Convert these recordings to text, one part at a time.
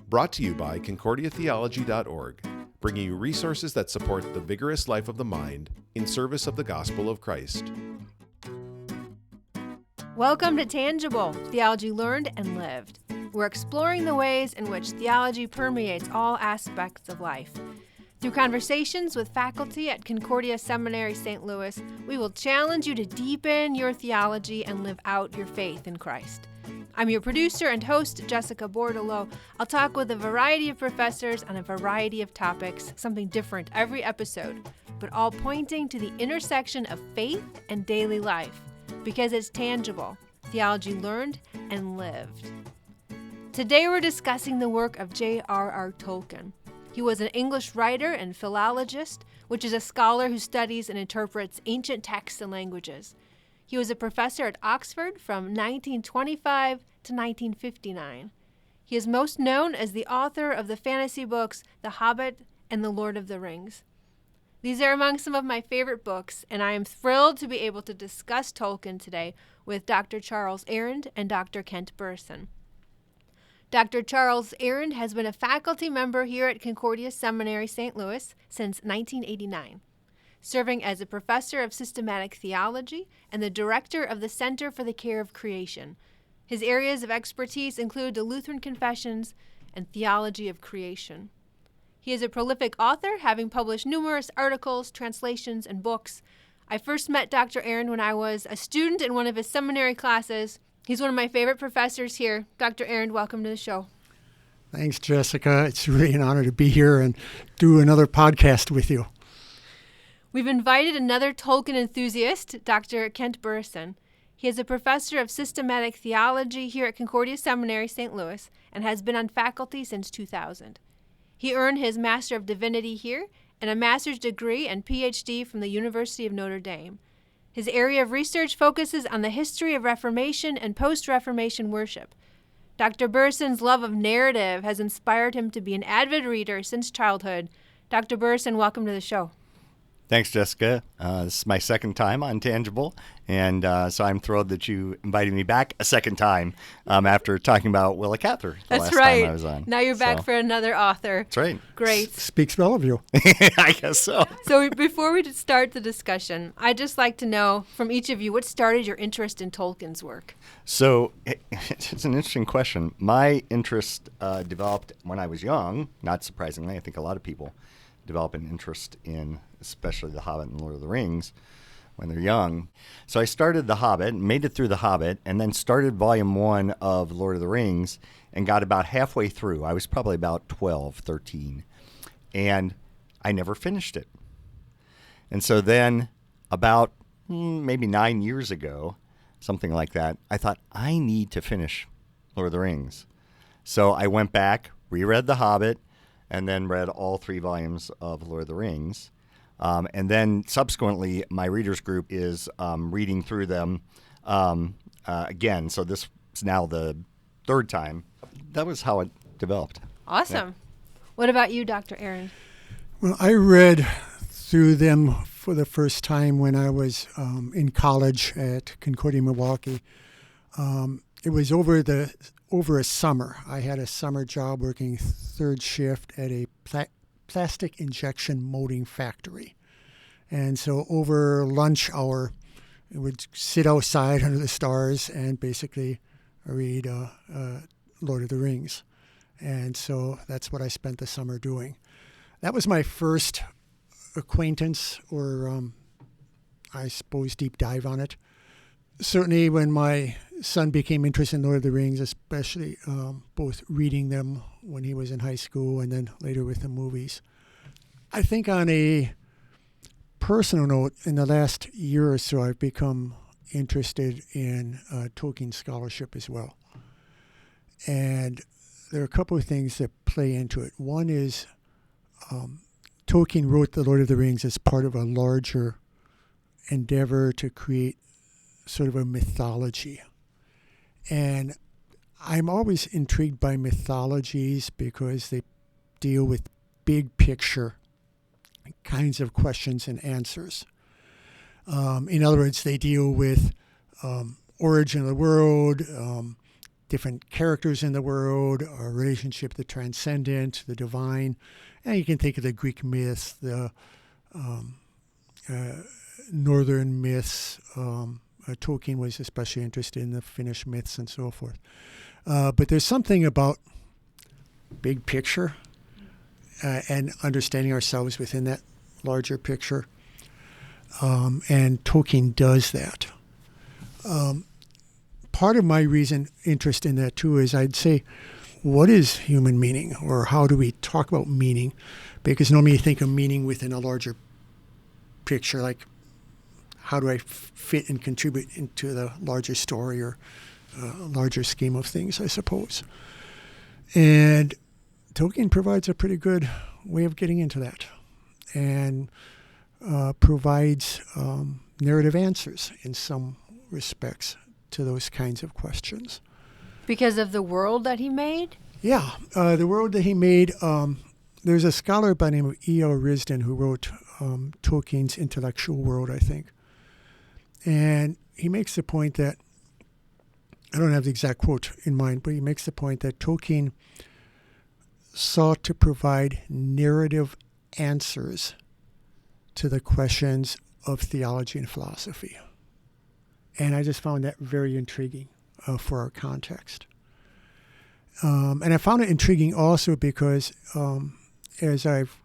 Brought to you by concordiatheology.org, bringing you resources that support the vigorous life of the mind in service of the gospel of Christ. Welcome to Tangible, Theology Learned and Lived. We're exploring the ways in which theology permeates all aspects of life. Through conversations with faculty at Concordia Seminary, St. Louis, we will challenge you to deepen your theology and live out your faith in Christ. I'm your producer and host, Jessica Bordelot. I'll talk with a variety of professors on a variety of topics, something different every episode, but all pointing to the intersection of faith and daily life, because it's tangible, theology learned and lived. Today we're discussing the work of J.R.R. Tolkien. He was an English writer and philologist, which is a scholar who studies and interprets ancient texts and languages. He was a professor at Oxford from 1925 to 1959. He is most known as the author of the fantasy books The Hobbit and The Lord of the Rings. These are among some of my favorite books, and I am thrilled to be able to discuss Tolkien today with Dr. Charles Arand and Dr. Kent Burreson. Dr. Charles Arand has been a faculty member here at Concordia Seminary, St. Louis since 1989. Serving as a professor of systematic theology and the director of the Center for the Care of Creation. His areas of expertise include the Lutheran Confessions and theology of creation. He is a prolific author, having published numerous articles, translations, and books. I first met Dr. Arand when I was a student in one of his seminary classes. He's one of my favorite professors here. Dr. Arand, welcome to the show. Thanks, Jessica. It's really an honor to be here and do another podcast with you. We've invited another Tolkien enthusiast, Dr. Kent Burreson. He is a professor of systematic theology here at Concordia Seminary, St. Louis, and has been on faculty since 2000. He earned his Master of Divinity here and a master's degree and PhD from the University of Notre Dame. His area of research focuses on the history of Reformation and post-Reformation worship. Dr. Burreson's love of narrative has inspired him to be an avid reader since childhood. Dr. Burreson, welcome to the show. Thanks, Jessica. This is my second time on Tangible, and so I'm thrilled that you invited me back a second time after talking about Willa Cather the last time I was on. Now you're back for another author. That's right. Great. Speaks well of you. I guess so. So before we start the discussion, I'd just like to know from each of you what started your interest in Tolkien's work. So it's an interesting question. My interest developed when I was young, not surprisingly. I think a lot of people develop an interest in especially The Hobbit and Lord of the Rings when they're young. So I started The Hobbit, made it through The Hobbit, and then started Volume 1 of Lord of the Rings and got about halfway through. I was probably about 12, 13, and I never finished it. And so then about maybe 9 years ago, something like that, I thought, I need to finish Lord of the Rings. So I went back, reread The Hobbit, and then read all 3 volumes of Lord of the Rings. And then subsequently, my readers group is reading through them again. So this is now the third time. That was how it developed. Awesome. Yeah. What about you, Dr. Arand? Well, I read through them for the first time when I was in college at Concordia, Milwaukee. It was over a summer. I had a summer job working third shift at a plastic injection molding factory. And so over lunch hour, I would sit outside under the stars and basically read Lord of the Rings. And so that's what I spent the summer doing. That was my first acquaintance or, I suppose, deep dive on it. Certainly when my son became interested in Lord of the Rings, especially both reading them when he was in high school and then later with the movies. I think on a personal note, in the last year or so, I've become interested in Tolkien scholarship as well. And there are a couple of things that play into it. One is Tolkien wrote The Lord of the Rings as part of a larger endeavor to create sort of a mythology. And I'm always intrigued by mythologies because they deal with big picture kinds of questions and answers. In other words, they deal with origin of the world, different characters in the world, our relationship to the transcendent, the divine. And you can think of the Greek myths, the northern myths. Tolkien was especially interested in the Finnish myths and so forth. But there's something about big picture and understanding ourselves within that larger picture. And Tolkien does that. Part of my interest in that too is I'd say, what is human meaning, or how do we talk about meaning? Because normally you think of meaning within a larger picture, like how do I fit and contribute into the larger story or larger scheme of things, I suppose. And Tolkien provides a pretty good way of getting into that, and provides narrative answers in some respects to those kinds of questions. Because of the world that he made? Yeah, the world that he made. There's a scholar by the name of E.L. Risden who wrote Tolkien's intellectual world, I think. And he makes the point that, I don't have the exact quote in mind, but he makes the point that Tolkien sought to provide narrative answers to the questions of theology and philosophy. And I just found that very intriguing for our context. And I found it intriguing also because as I've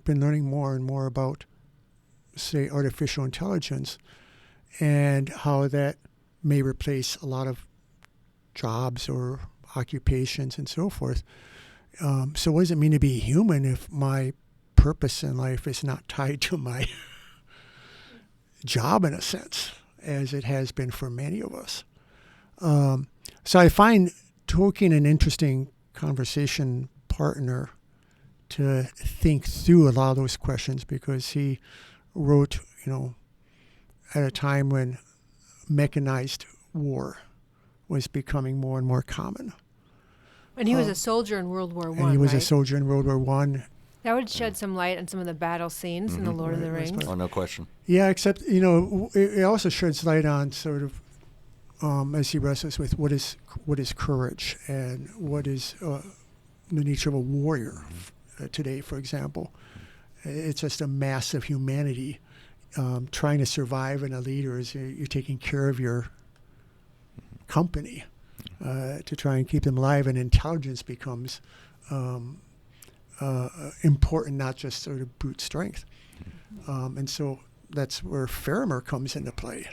been learning more and more about, say, artificial intelligence and how that may replace a lot of jobs or occupations and so forth. So what does it mean to be human if my purpose in life is not tied to my job in a sense, as it has been for many of us? So I find Tolkien an interesting conversation partner to think through a lot of those questions, because he wrote, at a time when mechanized war was becoming more and more common. And he was a soldier in World War I, And he was right? a soldier in World War I. That would shed some light on some of the battle scenes in The Lord of the Rings. Oh, no question. Yeah, except, it also sheds light on sort of, as he wrestles with what is courage and what is the nature of a warrior today, for example. It's just a mass of humanity trying to survive, and a leader is you're taking care of your company to try and keep them alive, and intelligence becomes important, not just sort of brute strength. And so that's where Faramir comes into play.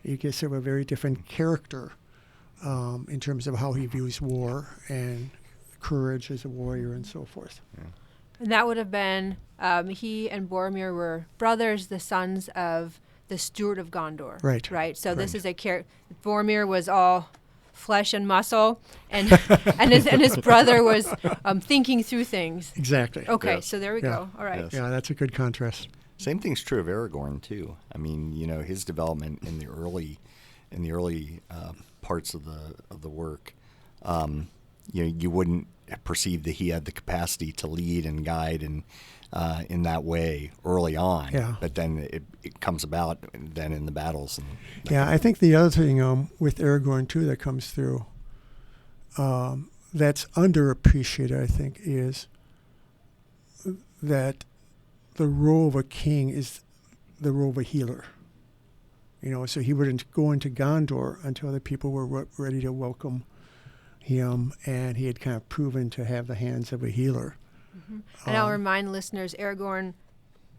You get sort of a very different character in terms of how he views war and courage as a warrior and so forth. Yeah. And that would have been, he and Boromir were brothers, the sons of the steward of Gondor. Right. Right. So this Right. is a character. Boromir was all flesh and muscle, and his brother was thinking through things. Exactly. Okay. Yes. So there we Yeah. go. All right. Yes. Yeah, that's a good contrast. Same thing's true of Aragorn too. I mean, his development in the early parts of the work, you wouldn't perceive that he had the capacity to lead and guide and in that way early on. Yeah. But then it comes about then in the battles. And Yeah, I think the other thing with Aragorn too that comes through that's underappreciated, I think, is that the role of a king is the role of a healer. So he wouldn't go into Gondor until the people were ready to welcome him, and he had kind of proven to have the hands of a healer. Mm-hmm. And I'll remind listeners, Aragorn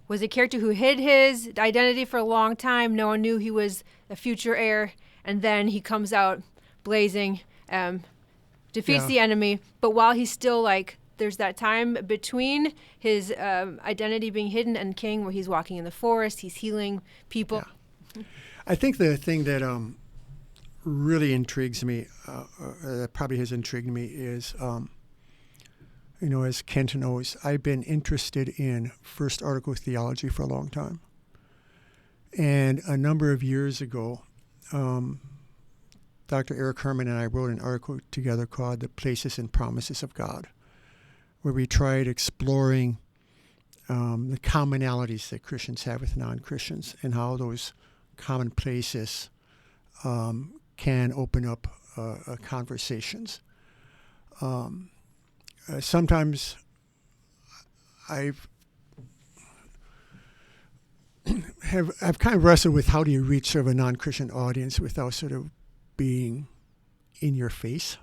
was a character who hid his identity for a long time. No one knew he was a future heir, and then he comes out blazing, defeats the enemy. But while he's still there's that time between his identity being hidden and king, where he's walking in the forest, he's healing people. Yeah. I think the thing that really intrigues me, that probably has intrigued me, is, as Kent knows, I've been interested in first article theology for a long time. And a number of years ago, Dr. Eric Herman and I wrote an article together called The Places and Promises of God, where we tried exploring the commonalities that Christians have with non-Christians and how those common places can open up conversations. Sometimes I've kind of wrestled with how do you reach sort of a non-Christian audience without sort of being in your face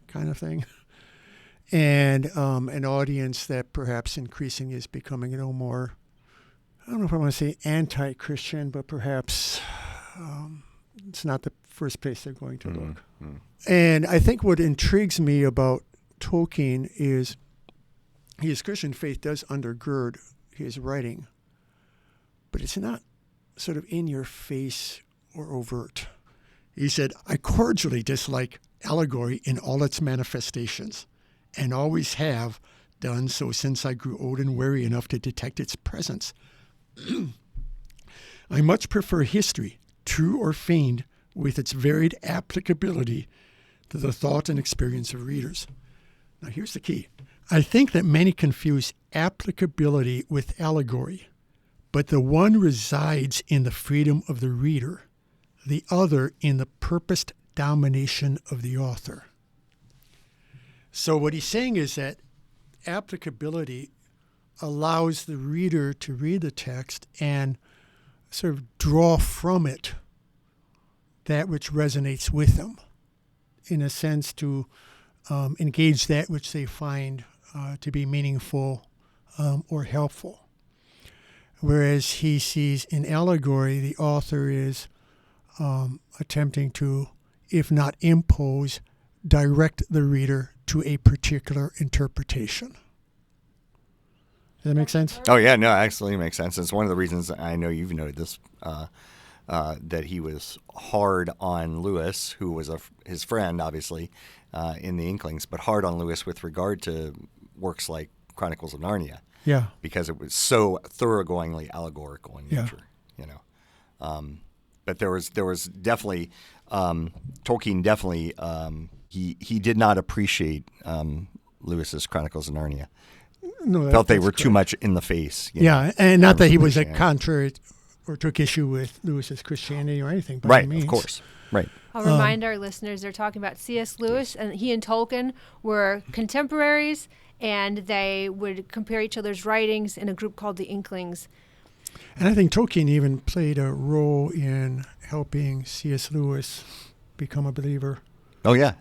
kind of thing. And an audience that perhaps increasingly is becoming a little more, I don't know if I want to say anti-Christian, but perhaps it's not the first place they're going to look. And I think what intrigues me about Tolkien is his Christian faith does undergird his writing, but it's not sort of in your face or overt. He said, I cordially dislike allegory in all its manifestations, and always have done so since I grew old and wary enough to detect its presence. I much prefer history, true or feigned, with its varied applicability to the thought and experience of readers. Now here's the key. I think that many confuse applicability with allegory, but the one resides in the freedom of the reader, the other in the purposed domination of the author. So what he's saying is that applicability allows the reader to read the text and sort of draw from it that which resonates with them, in a sense to engage that which they find to be meaningful or helpful. Whereas he sees in allegory, the author is attempting to, if not impose, direct the reader to a particular interpretation. Does that make sense? Oh, yeah, no, absolutely makes sense. It's one of the reasons I know you've noted this, that he was hard on Lewis, who was his friend, obviously, in the Inklings, but hard on Lewis with regard to works like Chronicles of Narnia. Yeah. Because it was so thoroughgoingly allegorical in nature, you know. But there was definitely Tolkien definitely he did not appreciate Lewis's Chronicles of Narnia. No, felt they were too much in the face. Yeah, and not that he was a contrary or took issue with Lewis's Christianity or anything. By right, any means. Of course. Right. I'll remind our listeners they're talking about C.S. Lewis, and he and Tolkien were contemporaries, and they would compare each other's writings in a group called the Inklings. And I think Tolkien even played a role in helping C.S. Lewis become a believer. Oh, yeah.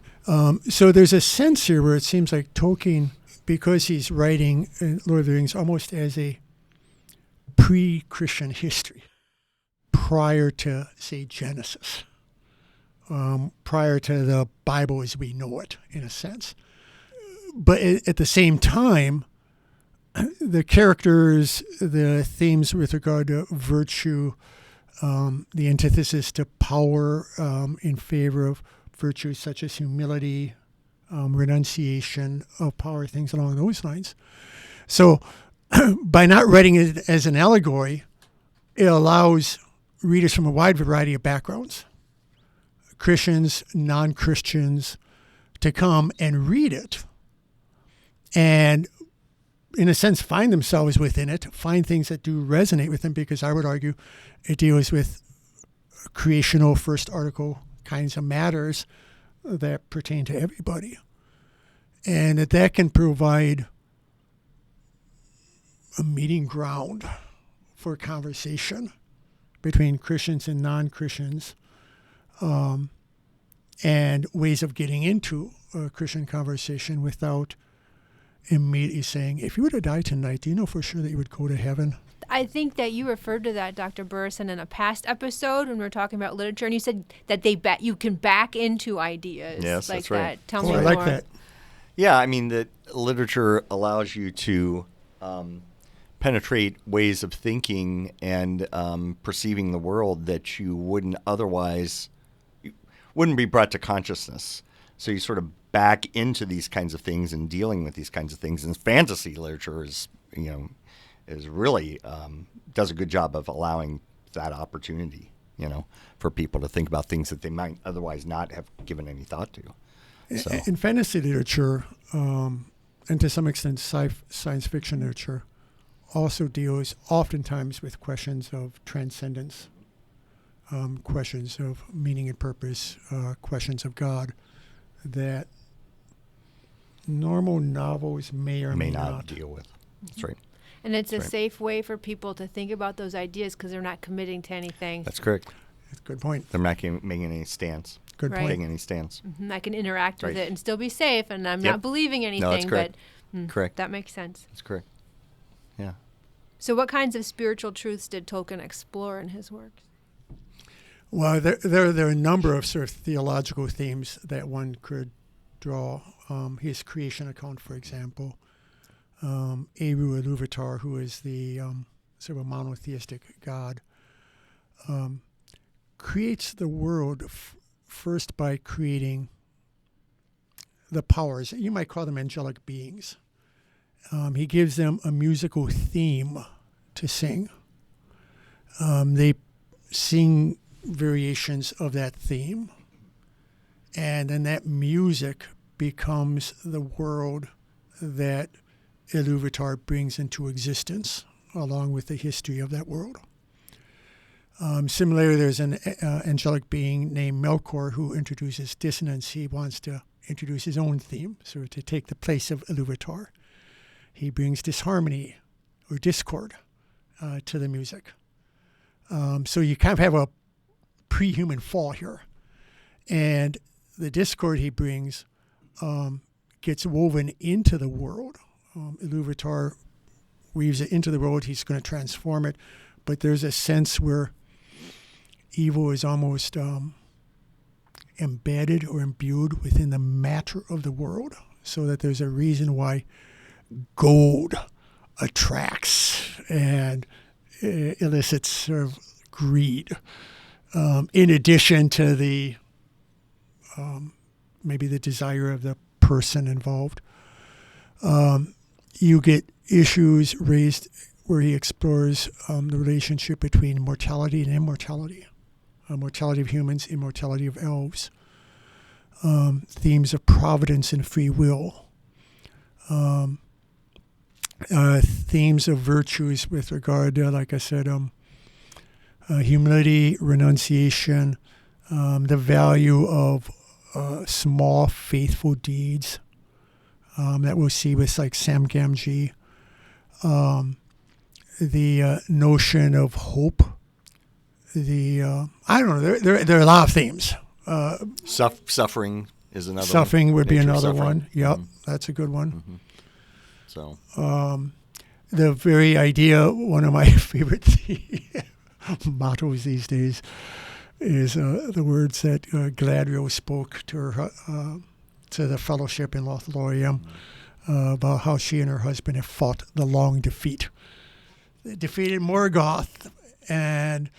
So there's a sense here where it seems like Tolkien, because he's writing Lord of the Rings almost as a pre-Christian history, prior to, say, Genesis, prior to the Bible as we know it, in a sense. But at the same time, the characters, the themes with regard to virtue, the antithesis to power in favor of virtues such as humility, renunciation of power, things along those lines. So by not writing it as an allegory, it allows readers from a wide variety of backgrounds, Christians, non-Christians, to come and read it and, in a sense, find themselves within it, find things that do resonate with them, because I would argue it deals with creational first article kinds of matters that pertain to everybody. And that can provide a meeting ground for conversation between Christians and non-Christians, and ways of getting into a Christian conversation without immediately saying, if you were to die tonight, do you know for sure that you would go to heaven? I think that you referred to that, Dr. Burreson, in a past episode when we were talking about literature, and you said that you can back into ideas yes, like that's right. that. Tell me I more. like that. Yeah, I mean, that literature allows you to penetrate ways of thinking and perceiving the world that you wouldn't otherwise, wouldn't be brought to consciousness. So you sort of back into these kinds of things and dealing with these kinds of things. And fantasy literature is really does a good job of allowing that opportunity, for people to think about things that they might otherwise not have given any thought to. So. In fantasy literature, and to some extent science fiction literature, also deals oftentimes with questions of transcendence, questions of meaning and purpose, questions of God that normal novels may or may not deal with. That's right. And it's That's a right. safe way for people to think about those ideas because they're not committing to anything. That's correct. That's a good point. They're not making any stance. Good Right. point. Taking any stance. I can interact with Right. it and still be safe, and I'm Yep. not believing anything. that's correct. But Correct. that makes sense. That's correct. Yeah. So, what kinds of spiritual truths did Tolkien explore in his works? Well, there are a number of sort of theological themes that one could draw. His creation account, for example. Eru Iluvatar, who is the sort of a monotheistic God, creates the world first by creating the powers. You might call them angelic beings. He gives them a musical theme to sing. They sing variations of that theme, and then that music becomes the world that Iluvatar brings into existence, along with the history of that world. Similarly, there's an angelic being named Melkor who introduces dissonance. He wants to introduce his own theme, so to take the place of Iluvatar. He brings disharmony or discord to the music. So you kind of have a pre-human fall here. And the discord he brings gets woven into the world. Iluvatar weaves it into the world. He's going to transform it. But there's a sense where evil is almost embedded or imbued within the matter of the world, so that there's a reason why gold attracts and elicits sort of greed, in addition to the maybe the desire of the person involved. You get issues raised where he explores the relationship between mortality and immortality, mortality of humans, immortality of elves, themes of providence and free will, themes of virtues with regard to, like I said, humility, renunciation, the value of small, faithful deeds that we'll see with like Sam Gamgee, the notion of hope, I don't know, there are a lot of themes. Suffering is another Suffering one. would be Nature of another suffering. one. Yep, Mhm. that's a good one. Mhm. So The very idea, one of my favorite mottos these days, is the words that Galadriel spoke to her to the fellowship in Lothlorien about how she and her husband have fought the long defeat. They defeated Morgoth, and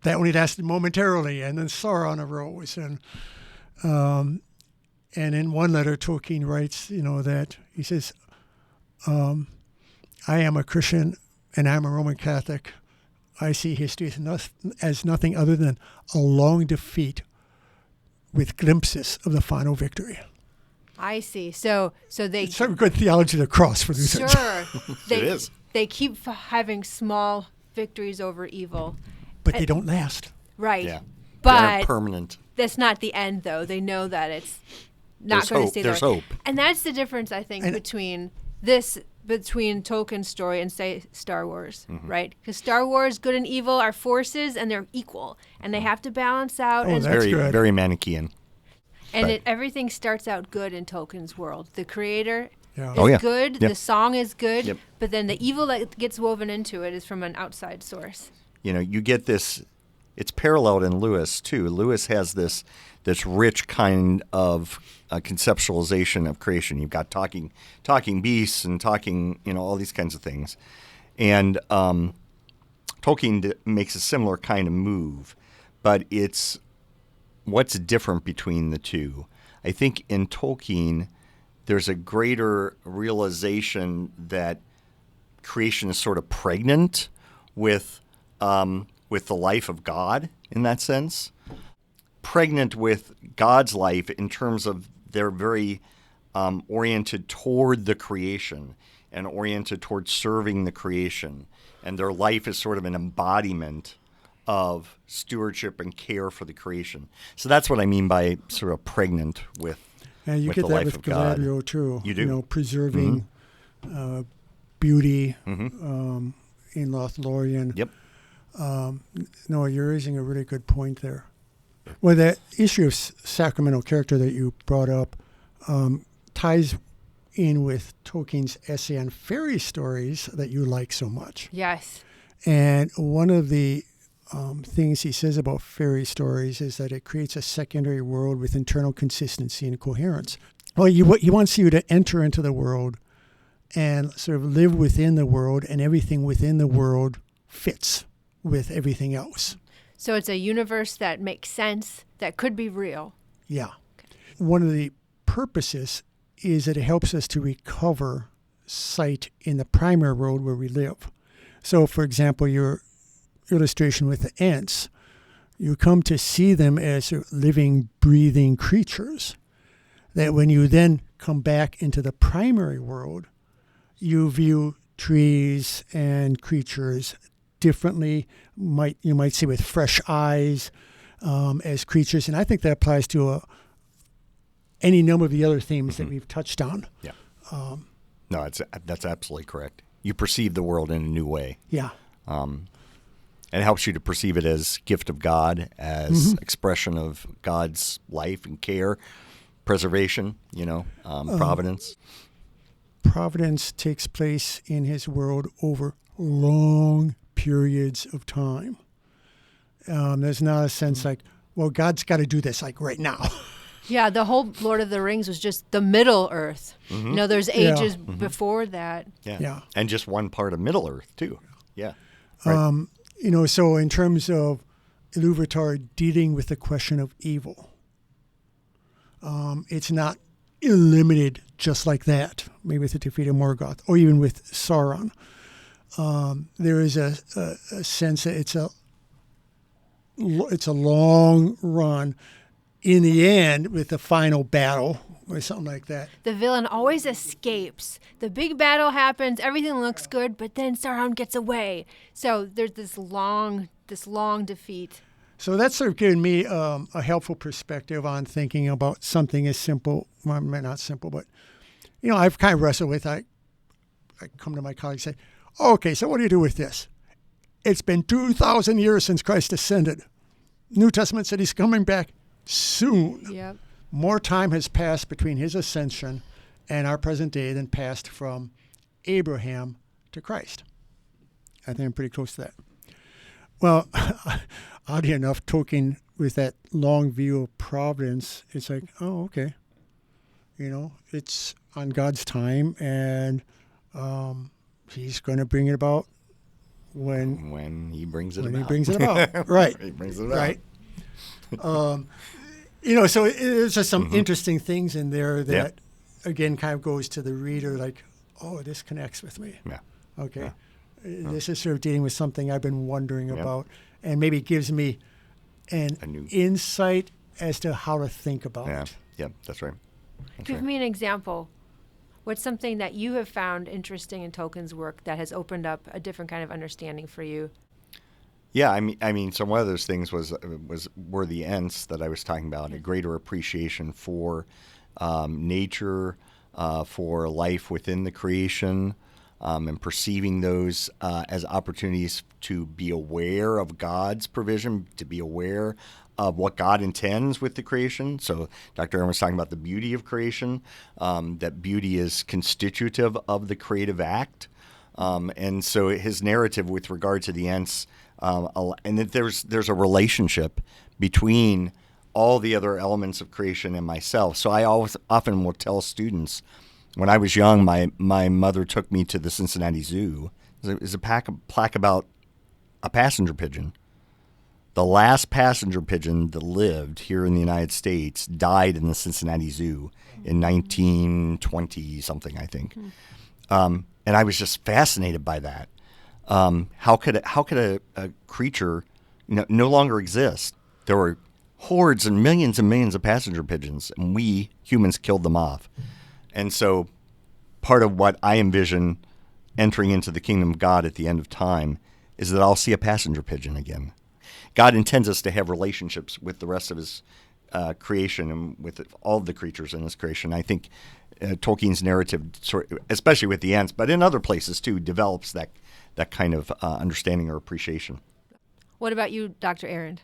that only lasted momentarily, and then Sauron arose, and in one letter, Tolkien writes, that he says, I am a Christian and I'm a Roman Catholic. I see history as nothing other than a long defeat with glimpses of the final victory. I see. So they It's sort of good theology of the cross for Lutherans. sure It is. They keep having small victories over evil, But they don't last. right? Yeah. They But aren't permanent. that's not the end, though. They know that it's not There's going to hope. stay There's there. hope. And that's the difference, I think, And- between Tolkien's story and, say, Star Wars, Mm-hmm. right? Because Star Wars, good and evil are forces, and they're equal, and they have to balance out. Oh, and that's Very, good. very Manichaean. right. Everything starts out good in Tolkien's world. The creator Yeah. is Oh, yeah. good. Yep. The song is good. Yep. But then the evil that gets woven into it is from an outside source. You get this. It's paralleled in Lewis too. Lewis has this rich kind of conceptualization of creation. You've got talking beasts and talking, all these kinds of things, and Tolkien makes a similar kind of move, but it's what's different between the two. I think in Tolkien, there's a greater realization that creation is sort of pregnant with the life of God in that sense, pregnant with God's life in terms of they're very oriented toward the creation and oriented toward serving the creation, and their life is sort of an embodiment of stewardship and care for the creation. So that's what I mean by sort of pregnant with And you with get the that life with of God. Galadriel too. You do. You know, preserving beauty Mm-hmm. in Lothlorien. Yep. No, you're raising a really good point there. Well, that issue of sacramental character that you brought up ties in with Tolkien's essay on fairy stories that you like so much. Yes. And one of the things he says about fairy stories is that it creates a secondary world with internal consistency and coherence. Well, he wants you to enter into the world and sort of live within the world, and everything within the world fits with everything else. So it's a universe that makes sense, that could be real. Yeah. One of the purposes is that it helps us to recover sight in the primary world where we live. So, for example, your illustration with the ants, you come to see them as living, breathing creatures, that when you then come back into the primary world, you view trees and creatures differently. You might see with fresh eyes as creatures, and I think that applies to any number of the other themes that we've touched on. Yeah. No, that's absolutely correct. You perceive the world in a new way. Yeah. It helps you to perceive it as gift of God, as expression of God's life and care, preservation, providence. Providence takes place in his world over long periods of time. There's not a sense like, well, God's got to do this like right now. Yeah, the whole Lord of the Rings was just the Middle Earth. There's ages before that. Yeah. And just one part of Middle Earth, too. Yeah. Right. So in terms of Ilúvatar dealing with the question of evil, it's not limited just like that, maybe with the defeat of Morgoth, or even with Sauron. There is a sense that it's a long run. In the end, with the final battle or something like that. The villain always escapes. The big battle happens, everything looks good, but then Sauron gets away. So there's this long defeat. So that's sort of given me a helpful perspective on thinking about something as simple, well, not simple, but, I've kind of wrestled with, I come to my colleagues and say, okay, so what do you do with this? It's been 2,000 years since Christ ascended. New Testament said he's coming back soon. Yep. More time has passed between his ascension and our present day than passed from Abraham to Christ. I think I'm pretty close to that. Well, oddly enough, Tolkien, with that long view of providence, it's like, oh, okay. It's on God's time, and he's going to bring it about when he brings it about. When he brings it about. Right. He brings it about. Right. So there's just some interesting things in there that, again, kind of goes to the reader like, oh, this connects with me. Yeah. Okay. Yeah. This is sort of dealing with something I've been wondering about, and maybe gives me an insight as to how to think about it. Yeah, that's right. Give me an example. What's something that you have found interesting in Tolkien's work that has opened up a different kind of understanding for you? Yeah, I mean, so one of those things were the Ents that I was talking about, a greater appreciation for nature, for life within the creation, and perceiving those as opportunities to be aware of God's provision, to be aware of what God intends with the creation. So Dr. Aaron was talking about the beauty of creation, that beauty is constitutive of the creative act. And so his narrative with regard to the Ents, and that there's a relationship between all the other elements of creation and myself. So I often will tell students, when I was young, my mother took me to the Cincinnati Zoo. There's a plaque about a passenger pigeon. The last passenger pigeon that lived here in the United States died in the Cincinnati Zoo in 1920-something, I think. And I was just fascinated by that. How could a creature no longer exist? There were hordes and millions of passenger pigeons, and we humans killed them off. And so part of what I envision entering into the kingdom of God at the end of time is that I'll see a passenger pigeon again. God intends us to have relationships with the rest of His creation and with all of the creatures in His creation. I think Tolkien's narrative, especially with the Ents, but in other places too, develops that kind of understanding or appreciation. What about you, Dr. Arand?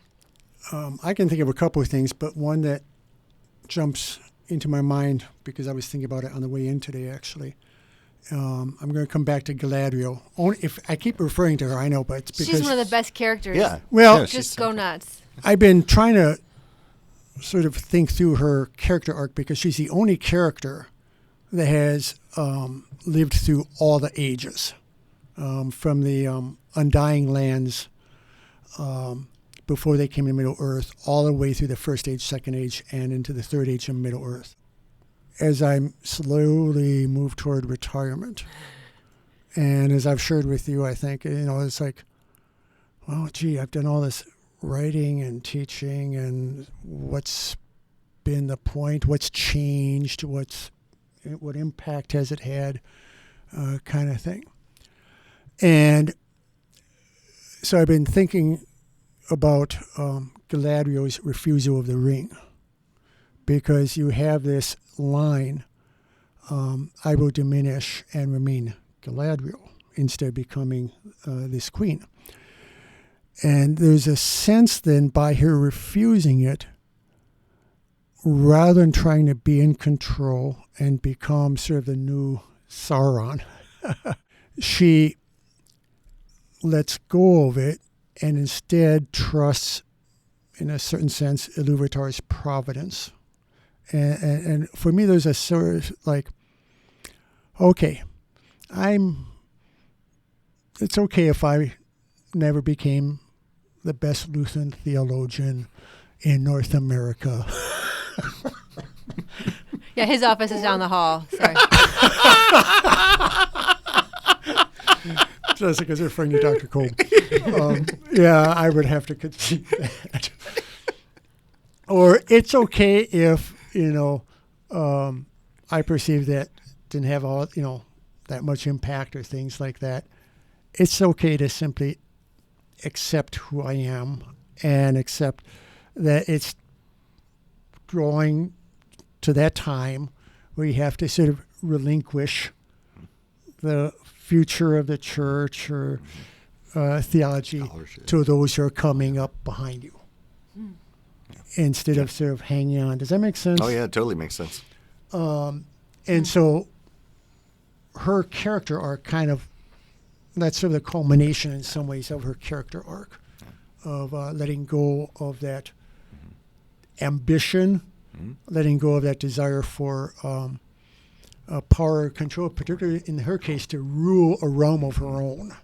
I can think of a couple of things, but one that jumps into my mind because I was thinking about it on the way in today, actually. I'm going to come back to Galadriel. Only if I keep referring to her, I know, but it's because She's one of the best characters. Yeah. Well, Yeah, Just go nuts. I've been trying to sort of think through her character arc because she's the only character that has lived through all the ages, from the Undying Lands before they came to Middle-earth, all the way through the First Age, Second Age, and into the Third Age of Middle-earth. As I slowly move toward retirement, and as I've shared with you, I think, it's like, well, gee, I've done all this writing and teaching, and what's been the point, what's changed, what impact has it had, kind of thing. And so I've been thinking about Galadriel's refusal of the ring, because you have this line, I will diminish and remain Galadriel, instead of becoming this queen. And there's a sense then by her refusing it, rather than trying to be in control and become sort of the new Sauron, she lets go of it and instead trusts, in a certain sense, Iluvatar's providence. And for me, there's a sort of like, okay, it's okay if I never became the best Lutheran theologian in North America. Yeah, his office is down the hall. Sorry. Just because they're referring to Dr. Cole. Yeah, I would have to concede that. Or it's okay if, I perceive that didn't have all, that much impact or things like that. It's okay to simply accept who I am and accept that it's drawing to that time where you have to sort of relinquish the future of the church or theology to those who are coming up behind you, instead of sort of hanging on. Does that make sense? Oh, yeah, it totally makes sense. And so her character arc that's sort of the culmination in some ways of her character arc, of letting go of that ambition, letting go of that desire for power, control, particularly in her case, to rule a realm of her own.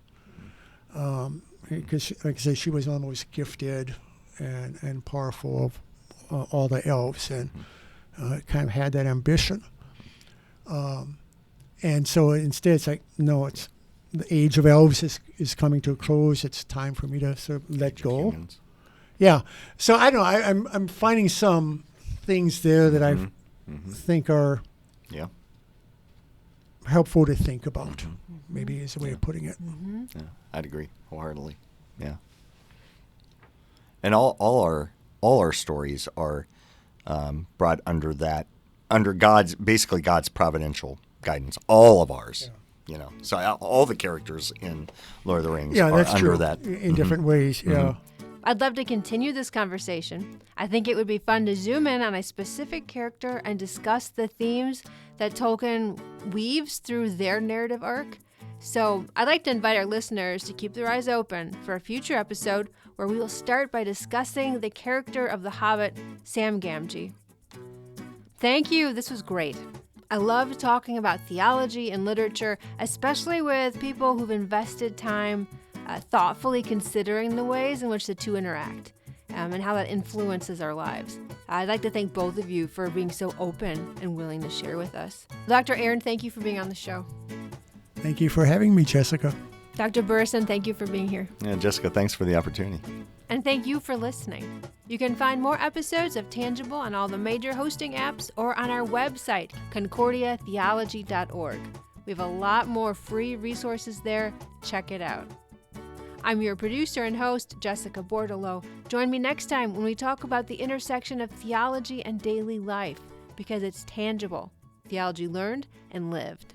Because, like I say, she was one of the most gifted and powerful of all the elves, and kind of had that ambition. And so instead, it's like, no, it's the age of elves is coming to a close. It's time for me to sort of let go. Humans. Yeah. So I don't know. I'm finding some things there that I think are helpful to think about. Maybe is a way of putting it. Yeah, I'd agree wholeheartedly. Yeah. And all our stories are brought under God's providential guidance. All of ours. Yeah. So all the characters in Lord of the Rings are that's under true. that. In different ways. Yeah. I'd love to continue this conversation. I think it would be fun to zoom in on a specific character and discuss the themes that Tolkien weaves through their narrative arc. So I'd like to invite our listeners to keep their eyes open for a future episode where we will start by discussing the character of the Hobbit, Sam Gamgee. Thank you. This was great. I love talking about theology and literature, especially with people who've invested time thoughtfully considering the ways in which the two interact and how that influences our lives. I'd like to thank both of you for being so open and willing to share with us. Dr. Arand, thank you for being on the show. Thank you for having me, Jessica. Dr. Burreson, thank you for being here. Yeah, Jessica, thanks for the opportunity. And thank you for listening. You can find more episodes of Tangible on all the major hosting apps or on our website, concordiatheology.org. We have a lot more free resources there. Check it out. I'm your producer and host, Jessica Bordelot. Join me next time when we talk about the intersection of theology and daily life, because it's tangible. Theology learned and lived.